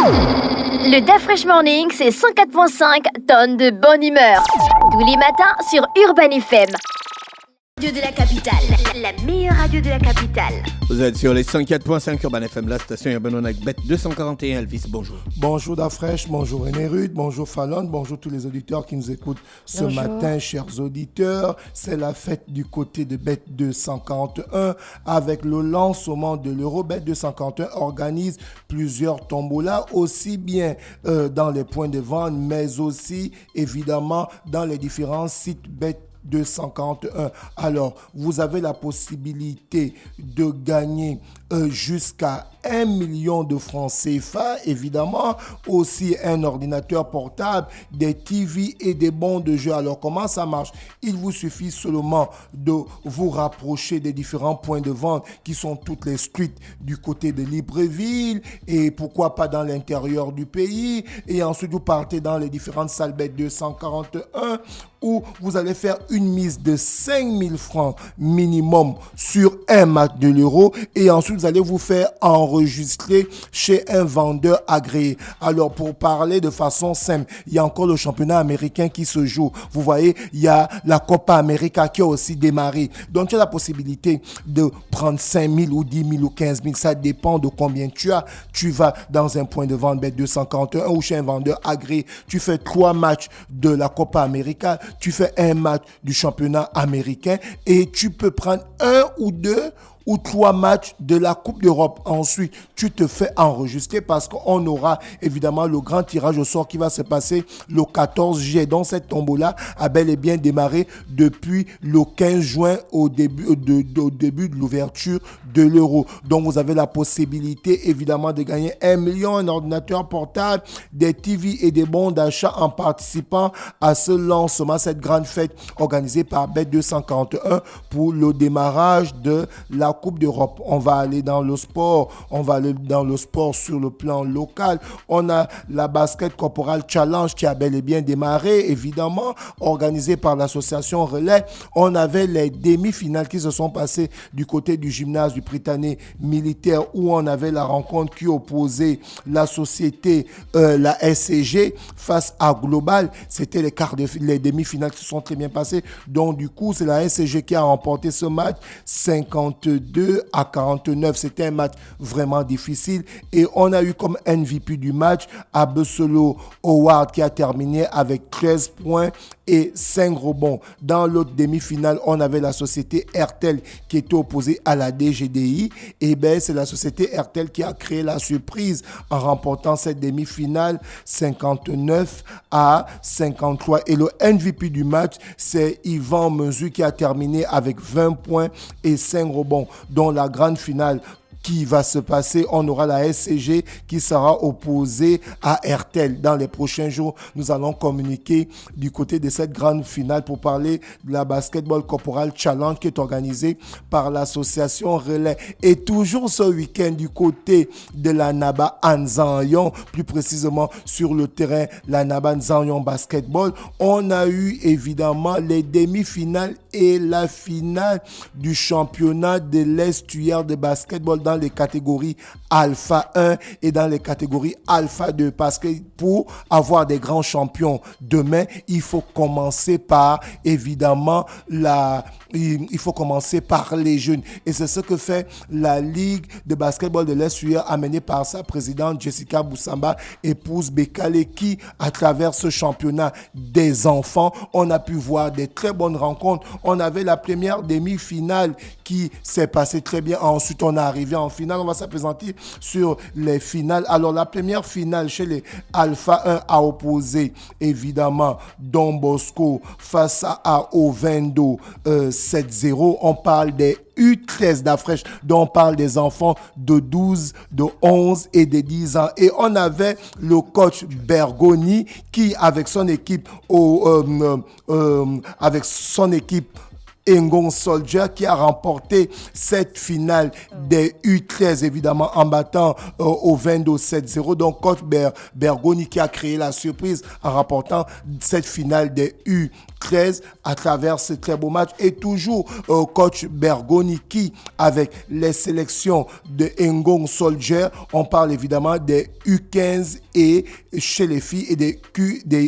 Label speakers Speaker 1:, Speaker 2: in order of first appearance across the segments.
Speaker 1: Le Dafresh Morning, c'est 104.5 tonnes de bonne humeur. Tous les matins sur Urban FM. Radio de la capitale, la meilleure radio de la capitale.
Speaker 2: Vous êtes sur les 104.5 Urban FM, la station Urban on Bet 241. Elvis, bonjour.
Speaker 3: Bonjour Dafresh, bonjour René Rude, bonjour Fallon, bonjour tous les auditeurs qui nous écoutent ce matin, chers auditeurs. C'est la fête du côté de Bet 241 avec le lancement de l'Euro. Bet 241 organise plusieurs tombolas, aussi bien dans les points de vente, mais aussi évidemment dans les différents sites Bet 241. Alors, vous avez la possibilité de gagner jusqu'à 1 million de francs CFA, évidemment, aussi un ordinateur portable, des TV et des bons de jeu. Alors, comment ça marche? Il vous suffit seulement de vous rapprocher des différents points de vente qui sont toutes les streets du côté de Libreville et pourquoi pas dans l'intérieur du pays. Et ensuite, vous partez dans les différentes salles Bet 241 où vous allez faire une mise de 5 000 francs minimum sur un match de l'Euro et ensuite vous allez vous faire enregistrer chez un vendeur agréé. Alors pour parler de façon simple, il y a encore le championnat américain qui se joue. Vous voyez, il y a la Copa América qui a aussi démarré. Donc tu as la possibilité de prendre 5 000 ou 10 000 ou 15 000, ça dépend de combien tu as. Tu vas dans un point de vente Bet 241 ou chez un vendeur agréé. Tu fais 3 matchs de la Copa América. Tu fais un match du championnat américain et tu peux prendre 1 ou 2 ou 3 matchs de la Coupe d'Europe. Ensuite, tu te fais enregistrer parce qu'on aura évidemment le grand tirage au sort qui va se passer le 14 juillet. Donc, cette tombola a bel et bien démarré depuis le 15 juin au début de l'ouverture de l'Euro. Donc, vous avez la possibilité évidemment de gagner 1 million, un ordinateur portable, des TV et des bons d'achat en participant à ce lancement, cette grande fête organisée par Bet 241 pour le démarrage de la Coupe d'Europe. On va aller dans le sport, sur le plan local. On a la Basket Corporal Challenge qui a bel et bien démarré, évidemment, organisé par l'association Relais. On avait les demi-finales qui se sont passées du côté du gymnase du Prytanée militaire où on avait la rencontre qui opposait la société, la SCG face à Global. C'était les demi-finales qui se sont très bien passées. Donc, du coup, c'est la SCG qui a remporté ce match 52 à 49. C'était un match vraiment difficile et on a eu comme MVP du match Abesolo Howard qui a terminé avec 13 points et 5 rebonds. Dans l'autre demi-finale, on avait la société Airtel qui était opposée à la DGDI. Et bien, c'est la société Airtel qui a créé la surprise en remportant cette demi-finale 59 à 53. Et le MVP du match, c'est Yvan Mezu qui a terminé avec 20 points et 5 rebonds. Dans la grande finale qui va se passer, on aura la SCG qui sera opposée à Airtel. Dans les prochains jours, nous allons communiquer du côté de cette grande finale pour parler de la Basketball Corporal Challenge qui est organisée par l'association Relais. Et toujours ce week-end du côté de la Naba Nzanyon, plus précisément sur le terrain la Naba Nzanyon Basketball, on a eu évidemment les demi-finales et la finale du championnat de l'estuaire de basketball dans les catégories Alpha 1 et dans les catégories Alpha 2. Parce que pour avoir des grands champions demain, il faut commencer par, évidemment, il faut commencer par les jeunes. Et c'est ce que fait la Ligue de basketball de l'estuaire amenée par sa présidente Jessica Boussamba, épouse Bekale, qui, à travers ce championnat des enfants, on a pu voir des très bonnes rencontres. On avait la première demi-finale qui s'est passée très bien. Ensuite, on est arrivé en finale. On va s'appesantir sur les finales. Alors, la première finale chez les Alpha 1 a opposé, évidemment, Don Bosco face à Ovendo 7-0. On parle des U13 d'Afresh, dont on parle des enfants de 12, de 11 et de 10 ans. Et on avait le coach Bergoni qui, avec son équipe, Ngon Soldier qui a remporté cette finale des U13 évidemment en battant au 22-7-0. Donc coach Bergoni qui a créé la surprise en remportant cette finale des U13 à travers ce très beau match. Et toujours coach Bergoni qui, avec les sélections de Ngon Soldier, on parle évidemment des U15 et chez les filles et des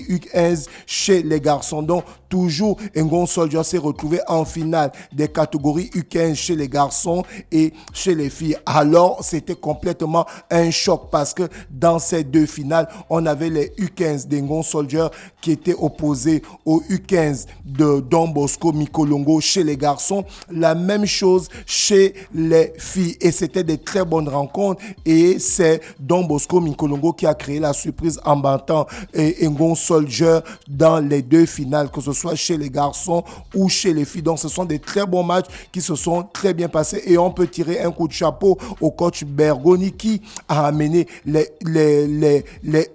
Speaker 3: U15 chez les garçons. Donc toujours Ngon Soldier s'est retrouvé en finale des catégories U15 chez les garçons et chez les filles. Alors c'était complètement un choc parce que dans ces deux finales, on avait les U15 d'Ngon Soldier qui étaient opposés aux U15 de Don Bosco Mikolongo chez les garçons. La même chose chez les filles. Et c'était des très bonnes rencontres. Et c'est Don Bosco Mikolongo qui a créé la surprise en battant Ngon Soldier dans les deux finales, que ce soit chez les garçons ou chez les filles. Donc ce sont des très bons matchs qui se sont très bien passés. Et on peut tirer un coup de chapeau au coach Bergoni qui a amené les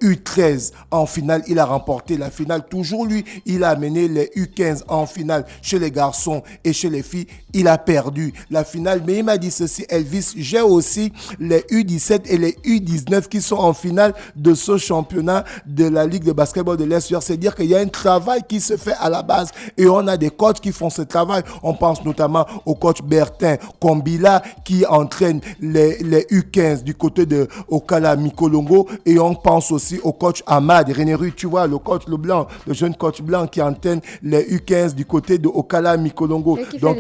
Speaker 3: U13 en finale. Il a remporté la finale. Toujours lui, il a amené les U15 en finale chez les garçons et chez les filles. Il a perdu la finale. Mais il m'a dit ceci, Elvis, j'ai aussi les U17 et les U19 qui sont en finale de ce championnat de la Ligue de basketball de l'Est. C'est-à-dire qu'il y a un travail qui se fait à la base et on a des coachs qui font ce travail. On pense notamment au coach Bertin Kombila qui entraîne les U15 du côté de Okala Mikolongo, et on pense aussi au coach Ahmad Renéru, tu vois, le coach blanc, le jeune coach blanc qui entraîne les U15 du côté de Okala Mikolongo. Donc,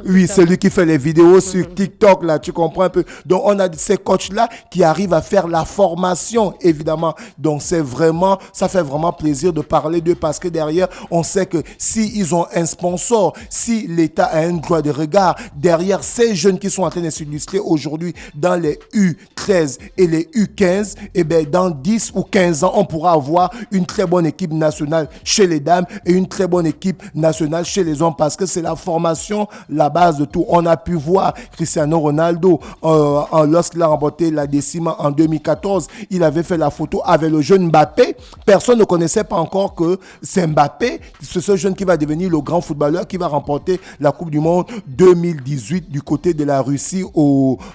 Speaker 3: oui, c'est lui qui fait les vidéos sur TikTok, là, tu comprends un peu. Donc, on a ces coachs-là qui arrivent à faire la formation, évidemment. Donc, ça fait vraiment plaisir de parler d'eux parce que derrière, on sait que si ils ont un sponsor, si l'État a un droit de regard, derrière ces jeunes qui sont en train de s'illustrer aujourd'hui dans les U13 et les U15, eh bien, dans 10 ou 15 ans, on pourra avoir une très bonne équipe nationale chez les dames et une très bonne équipe nationale chez les hommes parce que c'est la formation, la base de tout. On a pu voir Cristiano Ronaldo lorsqu'il a remporté la décima en 2014, il avait fait la photo avec le jeune Mbappé. Personne ne connaissait pas encore que c'est Mbappé, c'est ce jeune qui va devenir le grand footballeur qui va remporter la Coupe du Monde 2018 du côté de la Russie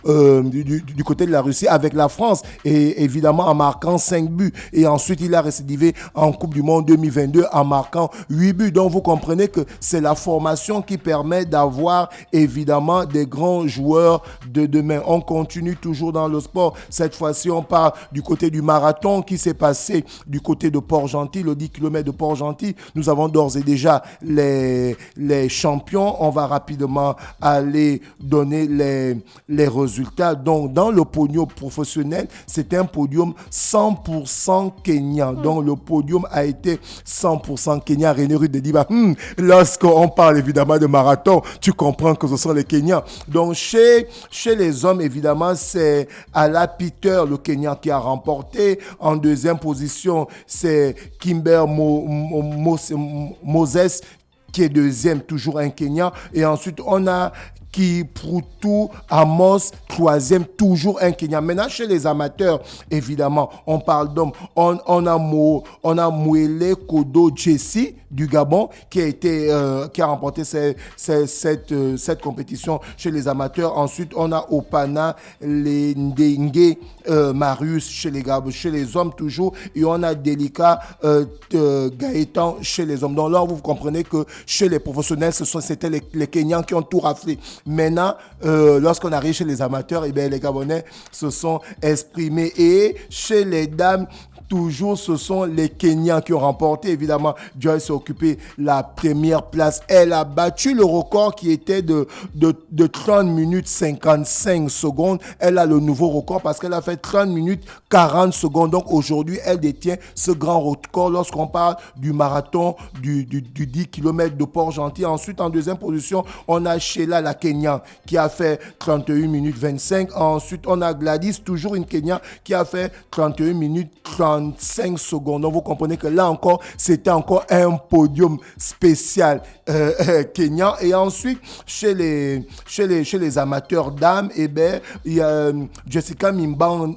Speaker 3: du côté de la Russie avec la France, et évidemment en marquant 5 buts, et ensuite il a récidivé en Coupe du Monde 2022 en marquant 8 buts. Donc vous comprenez que c'est la formation qui permet d'avoir évidemment des grands joueurs de demain. On continue toujours dans le sport. Cette fois-ci on part du côté du marathon qui s'est passé du côté de Port-Gentil, le 10 km de Port-Gentil. Nous avons d'ores et déjà les champions. On va rapidement aller donner les résultats. Donc dans le podium professionnel, c'était un podium 100% kenyan. Donc le podium a été 100% kenyan. René Rude dit lorsqu'on parle évidemment de marathon, tu comprends que ce sont les Kenyans. Donc chez les hommes, évidemment, c'est Ala Peter, le Kenyan, qui a remporté. En deuxième position, c'est Kimber Moses, qui est deuxième, toujours un Kenyan. Et ensuite, on a Kiprutu Amos, troisième, toujours un Kenyan. Maintenant, chez les amateurs, évidemment, on parle d'hommes. On a Mouele Kodo Jesse du Gabon qui a remporté cette compétition chez les amateurs. Ensuite, on a Opana Lendengue Marius chez les hommes toujours. Et on a Delika Gaëtan chez les hommes. Donc là, vous comprenez que chez les professionnels, c'était les Kenyans qui ont tout raflé. Maintenant, lorsqu'on arrive chez les amateurs, eh bien, les Gabonais se sont exprimés. Et chez les dames, toujours, ce sont les Kenyans qui ont remporté. Évidemment, Joyce a occupé la première place. Elle a battu le record qui était de 30 minutes 55 secondes. Elle a le nouveau record parce qu'elle a fait 30 minutes 40 secondes. Donc aujourd'hui, elle détient ce grand record lorsqu'on parle du marathon du 10 km de Port-Gentil. Ensuite, en deuxième position, on a Sheila, la Kenyan, qui a fait 31 minutes 25. Ensuite, on a Gladys, toujours une Kenyan, qui a fait 31 minutes 30. 45 secondes. Donc, vous comprenez que là encore, c'était encore un podium spécial kenyan. Et ensuite, chez les amateurs dames, eh ben, il y a Jessica Mimban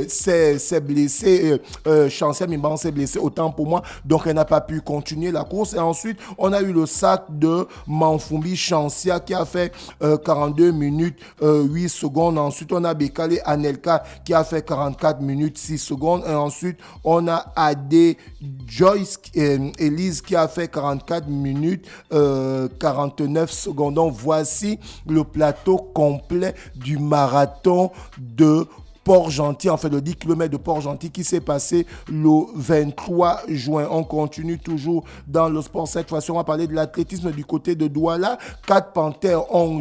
Speaker 3: s'est blessée, Chancia Mimban s'est blessée, autant pour moi, donc elle n'a pas pu continuer la course. Et ensuite, on a eu le sac de Manfumbi Chancia qui a fait 42 minutes 8 secondes. Ensuite, on a Bekale Anelka qui a fait 44 minutes 6 secondes. Et ensuite, on a Adé Joyce Elise qui a fait 44 minutes 49 secondes. Donc, voici le plateau complet du marathon de Port-Gentil, en fait le 10 km de Port-Gentil qui s'est passé le 23 juin. On continue toujours dans le sport. Cette fois-ci, on va parler de l'athlétisme du côté de Douala. 4 panthères ont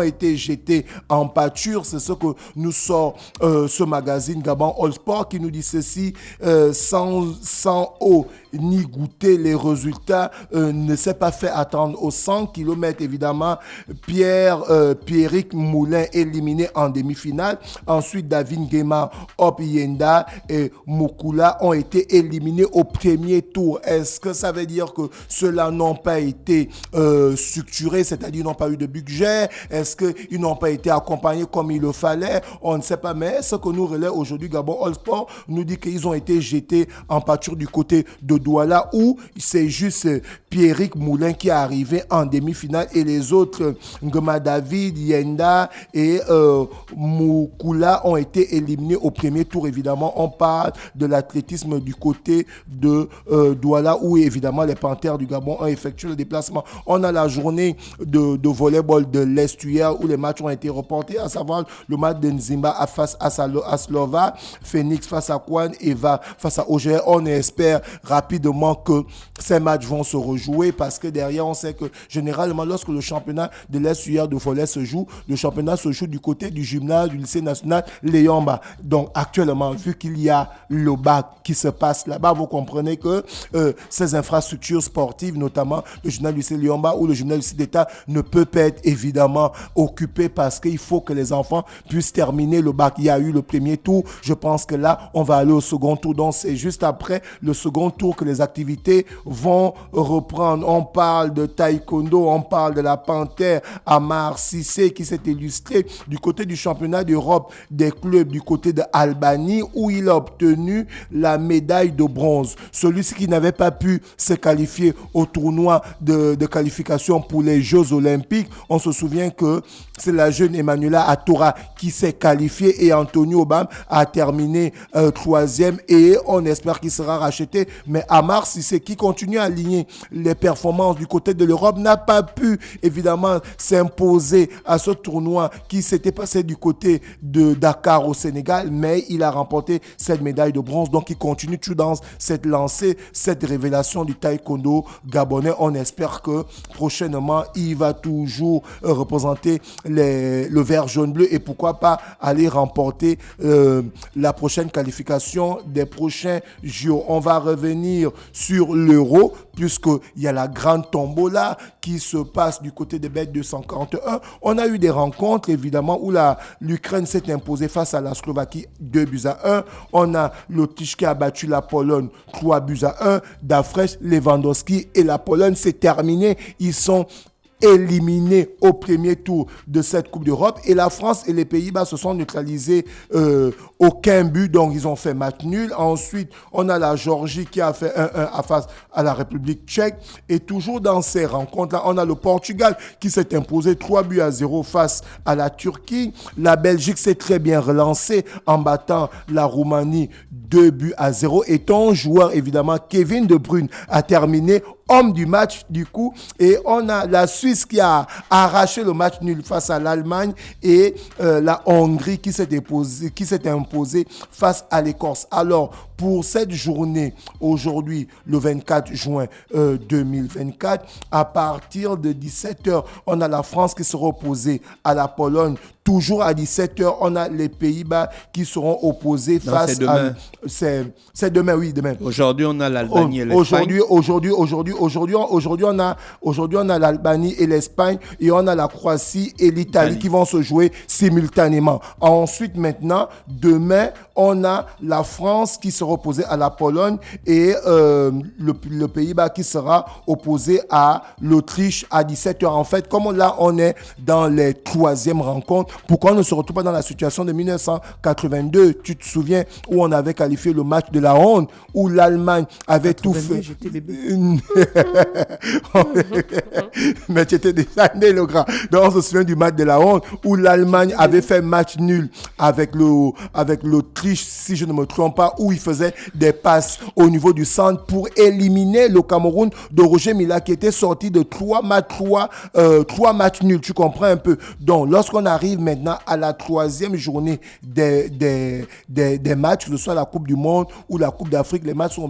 Speaker 3: été jetées en pâture. C'est ce que nous sort ce magazine Gabon All Sport qui nous dit ceci, sans eau ni goûter les résultats, ne s'est pas fait attendre aux 100 km. Évidemment, Pierrick Moulin éliminé en demi-finale. Ensuite, David Nguema, Hop Yenda et Mukula ont été éliminés au premier tour. Est-ce que ça veut dire que ceux-là n'ont pas été structurés, c'est-à-dire n'ont pas eu de budget? Est-ce qu'ils n'ont pas été accompagnés comme il le fallait? On ne sait pas, mais ce que nous relaie aujourd'hui Gabon All Sport nous dit qu'ils ont été jetés en pâture du côté de Douala, où c'est juste Pierrick Moulin qui est arrivé en demi-finale et les autres, Nguema David, Yenda et Mukula ont été éliminés au premier tour. Évidemment, on parle de l'athlétisme du côté de Douala, où évidemment les Panthères du Gabon ont effectué le déplacement. On a la journée de volleyball de l'estuaire où les matchs ont été reportés, à savoir le match de Nzimba face à Slova, Phoenix face à Kwan, Eva face à OGR. On espère rapidement que ces matchs vont se rejouer parce que derrière, on sait que généralement, lorsque le championnat de l'estuaire de volley se joue, le championnat se joue du côté du gymnase du lycée national Léomba. Donc actuellement, vu qu'il y a le bac qui se passe là-bas, vous comprenez que ces infrastructures sportives, notamment le gymnase du lycée Léomba ou le gymnase du lycée d'État, ne peut pas être évidemment occupé parce qu'il faut que les enfants puissent terminer le bac. Il y a eu le premier tour, je pense que là, on va aller au second tour. Donc c'est juste après le second tour que les activités vont reprendre. On parle de taekwondo, on parle de la panthère Amar Sissé qui s'est illustré du côté du championnat d'Europe des clubs du côté de Albanie où il a obtenu la médaille de bronze. Celui-ci qui n'avait pas pu se qualifier au tournoi de qualification pour les Jeux Olympiques, on se souvient que c'est la jeune Emmanuela Atora qui s'est qualifiée et Antonio Obam a terminé troisième et on espère qu'il sera racheté. Mais Amar Sissé qui continue à aligner les performances du côté de l'Europe n'a pas pu évidemment s'imposer à ce tournoi qui s'était passé du côté de Dakar au Sénégal, mais il a remporté cette médaille de bronze. Donc il continue toujours dans cette lancée, cette révélation du taekwondo gabonais. On espère que prochainement il va toujours représenter le vert jaune bleu et pourquoi pas aller remporter la prochaine qualification des prochains JO. On va revenir sur l'Euro puisqu'il y a la grande tombola qui se passe du côté des bêtes 241. On a eu des rencontres évidemment où l'Ukraine s'est imposée face à la Slovaquie 2-1. On a l'Autriche qui a battu la Pologne 3-1. D'Afresh, Lewandowski et la Pologne, c'est terminé. Ils sont éliminés au premier tour de cette Coupe d'Europe et la France et les Pays-Bas se sont neutralisés aucun but, donc ils ont fait match nul. Ensuite, on a la Géorgie qui a fait 1-1 face à la République tchèque et toujours dans ces rencontres-là, on a le Portugal qui s'est imposé 3-0 face à la Turquie. La Belgique s'est très bien relancée en battant la Roumanie 2-0 et ton joueur évidemment Kevin De Bruyne a terminé homme du match du coup et on a la Suisse qui a arraché le match nul face à l'Allemagne et la Hongrie qui s'est imposée face à l'Écosse. Alors pour cette journée aujourd'hui le 24 juin 2024 à partir de 17h on a la France qui sera opposée à la Pologne. Toujours à 17h, on a les Pays-Bas qui seront opposés face à... C'est demain, oui, demain.
Speaker 2: Aujourd'hui, on a l'Albanie et l'Espagne.
Speaker 3: Aujourd'hui, on a l'Albanie et l'Espagne et on a la Croatie et l'Italie qui vont se jouer simultanément. Ensuite, maintenant, demain, on a la France qui sera sera opposé à la Pologne et le Pays-Bas qui sera opposé à l'Autriche à 17h. En fait, comme là, on est dans les troisièmes rencontres, pourquoi on ne se retrouve pas dans la situation de 1982, tu te souviens, où on avait qualifié le match de la honte, où l'Allemagne avait tout fait.
Speaker 2: J'étais bébé.
Speaker 3: Mais tu étais déjà né, le grand. Donc, on se souvient du match de la honte, où l'Allemagne avait fait match nul avec l'Autriche, si je ne me trompe pas, où il faisait des passes au niveau du centre pour éliminer le Cameroun de Roger Mila, qui était sorti de trois matchs nuls. Tu comprends un peu? Donc, lorsqu'on arrive maintenant à la troisième journée des matchs, que ce soit la Coupe du Monde ou la Coupe d'Afrique, les matchs sont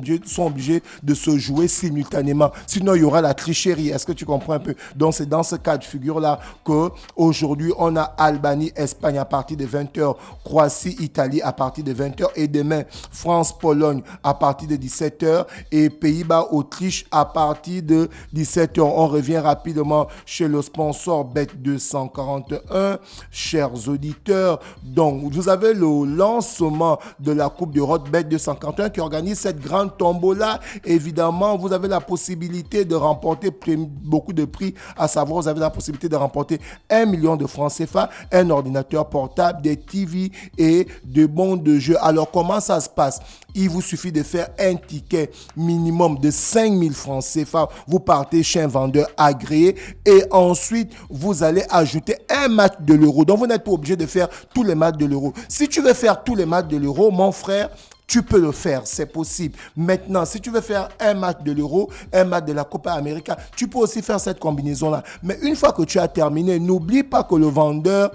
Speaker 3: obligés de se jouer simultanément. Sinon, il y aura la tricherie. Est-ce que tu comprends un peu? Donc, c'est dans ce cas de figure-là qu'aujourd'hui, on a Albanie, Espagne à partir de 20h, Croatie, Italie à partir de 20h et demain, France, Pologne à partir de 17h et Pays-Bas, Autriche à partir de 17h. On revient rapidement chez le sponsor Bet241, chers auditeurs. Donc, vous avez le lancement de la Coupe d'Europe Bet241 qui organise cette grande tombola. Évidemment, vous avez la possibilité de remporter beaucoup de prix, à savoir, vous avez la possibilité de remporter 1 million de francs CFA, un ordinateur portable, des TV et de bons de jeu. Alors, comment ça se passe? Il vous suffit de faire un ticket minimum de 5 000 francs CFA. Vous partez chez un vendeur agréé et ensuite, vous allez ajouter un match de l'Euro. Donc, vous n'êtes pas obligé de faire tous les matchs de l'Euro. Si tu veux faire tous les matchs de l'Euro, mon frère, tu peux le faire, c'est possible. Maintenant, si tu veux faire un match de l'Euro, un match de la Copa América, tu peux aussi faire cette combinaison-là. Mais une fois que tu as terminé, n'oublie pas que le vendeur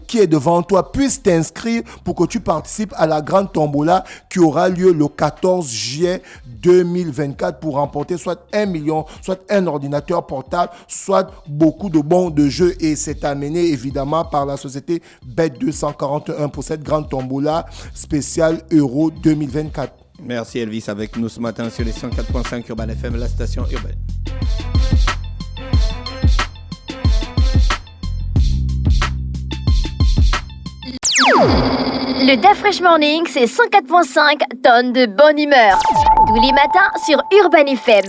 Speaker 3: qui est devant toi puisse t'inscrire pour que tu participes à la grande tombola qui aura lieu le 14 juillet 2024 pour remporter soit 1 million, soit un ordinateur portable, soit beaucoup de bons de jeu. Et c'est amené évidemment par la société Bet241 pour cette grande tombola spéciale Euro 2024.
Speaker 2: Merci Elvis avec nous ce matin sur les 104.5 Urban FM, la station urbaine.
Speaker 1: Le DAF Fresh Morning, c'est 104.5 tonnes de bonne humeur. Tous les matins sur Urban FM.